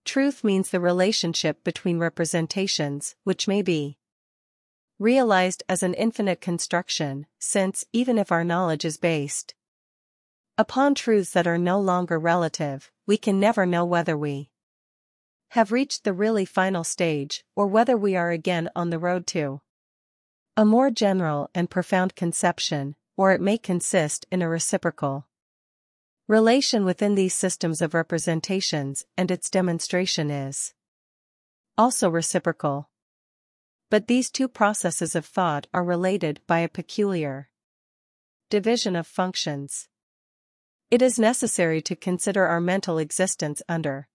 Truth means the relationship between representations, which may be realized as an infinite construction, since, even if our knowledge is based upon truths that are no longer relative, we can never know whether we have reached the really final stage, or whether we are again on the road to a more general and profound conception, or it may consist in a reciprocal relation within these systems of representations, and its demonstration is also reciprocal. But these two processes of thought are related by a peculiar division of functions. It is necessary to consider our mental existence under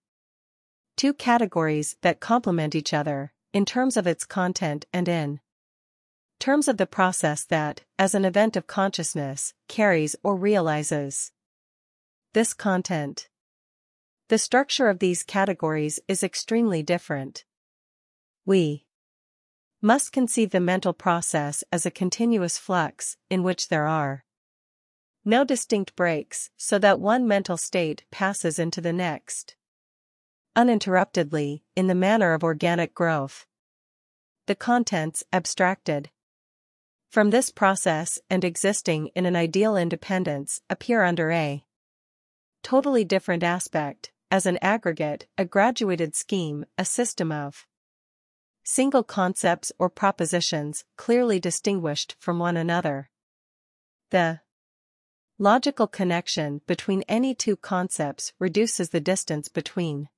two categories that complement each other, in terms of its content and in terms of the process that, as an event of consciousness, carries or realizes this content. The structure of these categories is extremely different. We must conceive the mental process as a continuous flux, in which there are no distinct breaks, so that one mental state passes into the next uninterruptedly, in the manner of organic growth. The contents abstracted from this process and existing in an ideal independence appear under a totally different aspect, as an aggregate, a graduated scheme, a system of single concepts or propositions clearly distinguished from one another. The logical connection between any two concepts reduces the distance between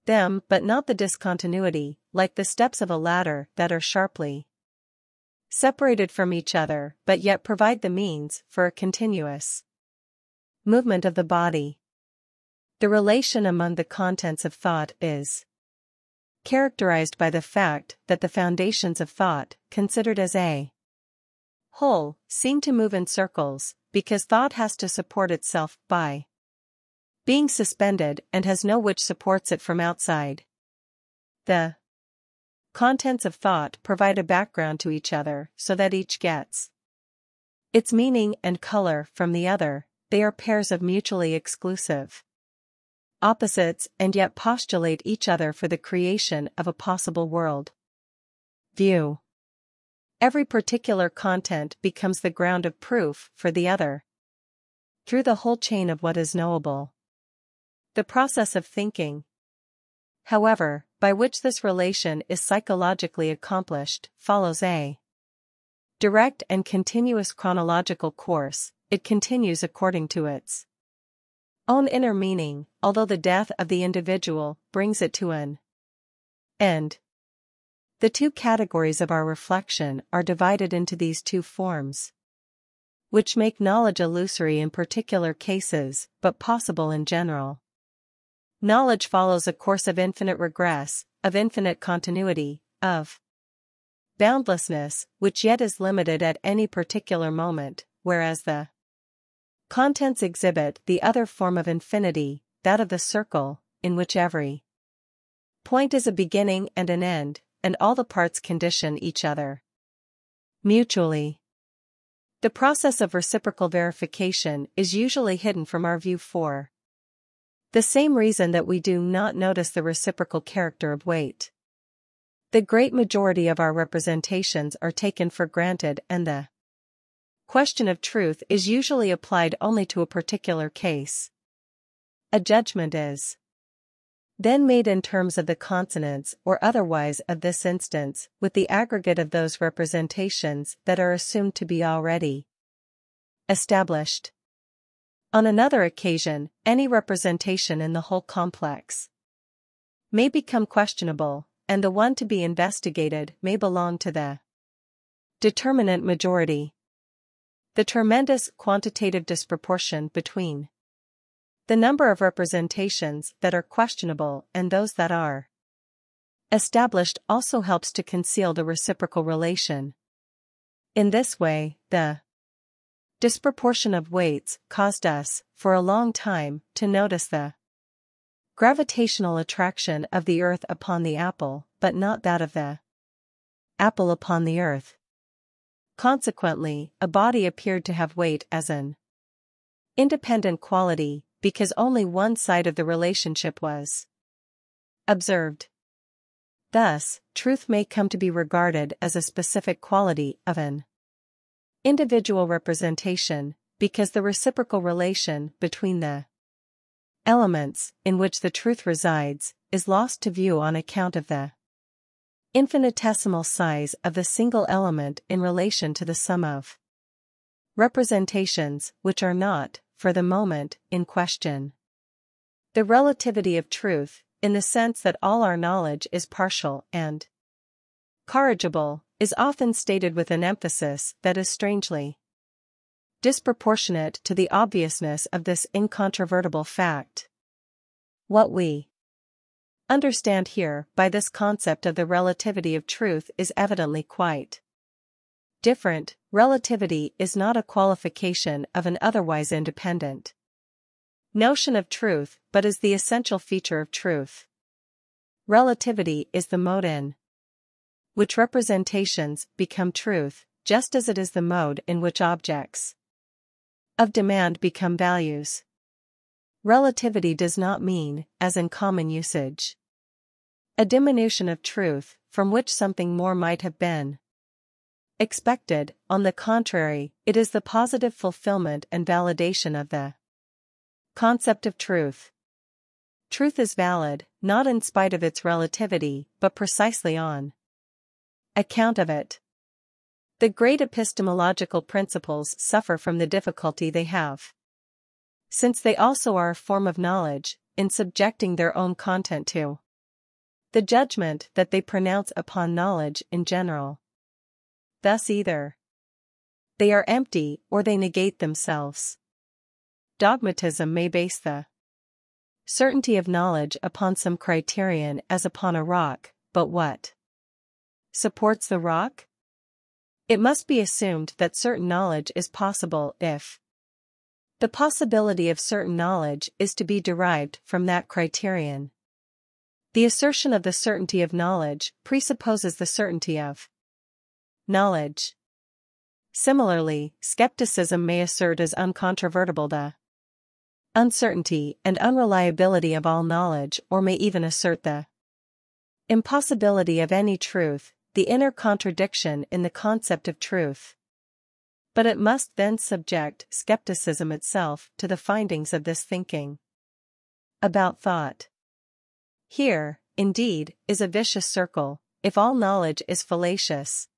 them, but not the discontinuity, like the steps of a ladder that are sharply separated from each other but yet provide the means for a continuous movement of the body. The relation among the contents of thought is characterized by the fact that the foundations of thought, considered as a whole, seem to move in circles, because thought has to support itself by being suspended and has no which supports it from outside. The contents of thought provide a background to each other so that each gets its meaning and color from the other. They are pairs of mutually exclusive opposites and yet postulate each other for the creation of a possible world view. Every particular content becomes the ground of proof for the other through the whole chain of what is knowable. The process of thinking, however, by which this relation is psychologically accomplished, follows a direct and continuous chronological course. It continues according to its own inner meaning, although the death of the individual brings it to an end. The two categories of our reflection are divided into these two forms, which make knowledge illusory in particular cases, but possible in general. Knowledge follows a course of infinite regress, of infinite continuity, of boundlessness, which yet is limited at any particular moment, whereas the contents exhibit the other form of infinity, that of the circle, in which every point is a beginning and an end, and all the parts condition each other mutually. The process of reciprocal verification is usually hidden from our view for the same reason that we do not notice the reciprocal character of weight. The great majority of our representations are taken for granted, and the question of truth is usually applied only to a particular case. A judgment is then made in terms of the consonants or otherwise of this instance, with the aggregate of those representations that are assumed to be already established. On another occasion, any representation in the whole complex may become questionable, and the one to be investigated may belong to the determinant majority. The tremendous quantitative disproportion between the number of representations that are questionable and those that are established also helps to conceal the reciprocal relation. In this way, the disproportion of weights caused us, for a long time, to notice the gravitational attraction of the earth upon the apple, but not that of the apple upon the earth. Consequently, a body appeared to have weight as an independent quality, because only one side of the relationship was observed. Thus, truth may come to be regarded as a specific quality of an individual representation, because the reciprocal relation between the elements in which the truth resides is lost to view on account of the infinitesimal size of the single element in relation to the sum of representations which are not, for the moment, in question. The relativity of truth, in the sense that all our knowledge is partial and corrigible, is often stated with an emphasis that is strangely disproportionate to the obviousness of this incontrovertible fact. What we understand here by this concept of the relativity of truth is evidently quite different. Relativity is not a qualification of an otherwise independent notion of truth, but is the essential feature of truth. Relativity is the mode in which representations become truth, just as it is the mode in which objects of demand become values. Relativity does not mean, as in common usage, a diminution of truth, from which something more might have been expected. On the contrary, it is the positive fulfillment and validation of the concept of truth. Truth is valid, not in spite of its relativity, but precisely on account of it. The great epistemological principles suffer from the difficulty they have, since they also are a form of knowledge, in subjecting their own content to the judgment that they pronounce upon knowledge in general. Thus either they are empty or they negate themselves. Dogmatism may base the certainty of knowledge upon some criterion as upon a rock, but what supports the rock? It must be assumed that certain knowledge is possible if the possibility of certain knowledge is to be derived from that criterion. The assertion of the certainty of knowledge presupposes the certainty of knowledge. Similarly, skepticism may assert as uncontrovertible the uncertainty and unreliability of all knowledge, or may even assert the impossibility of any truth, the inner contradiction in the concept of truth. But it must then subject skepticism itself to the findings of this thinking about thought. Here, indeed, is a vicious circle. If all knowledge is fallacious,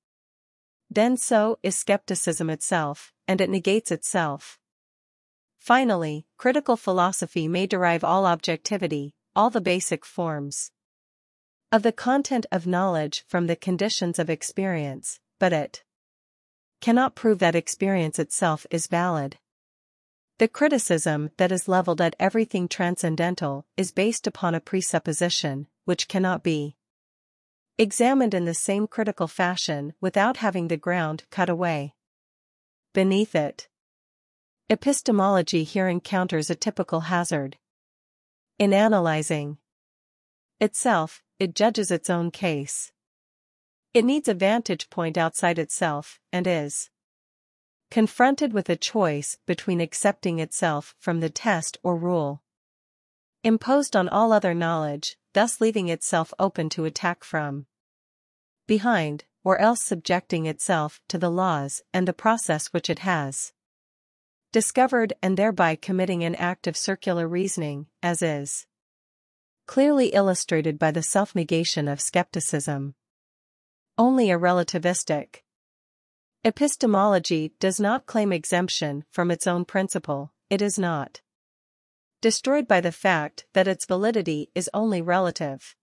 then so is skepticism itself, and it negates itself. Finally, critical philosophy may derive all objectivity, all the basic forms of the content of knowledge from the conditions of experience, but it cannot prove that experience itself is valid. The criticism that is leveled at everything transcendental is based upon a presupposition, which cannot be examined in the same critical fashion without having the ground cut away beneath it. Epistemology here encounters a typical hazard. In analyzing itself, it judges its own case. It needs a vantage point outside itself, and is confronted with a choice between accepting itself from the test or rule imposed on all other knowledge, thus leaving itself open to attack from behind, or else subjecting itself to the laws and the process which it has discovered, and thereby committing an act of circular reasoning, as is clearly illustrated by the self-negation of skepticism. Only a relativistic epistemology does not claim exemption from its own principle. It is not destroyed by the fact that its validity is only relative.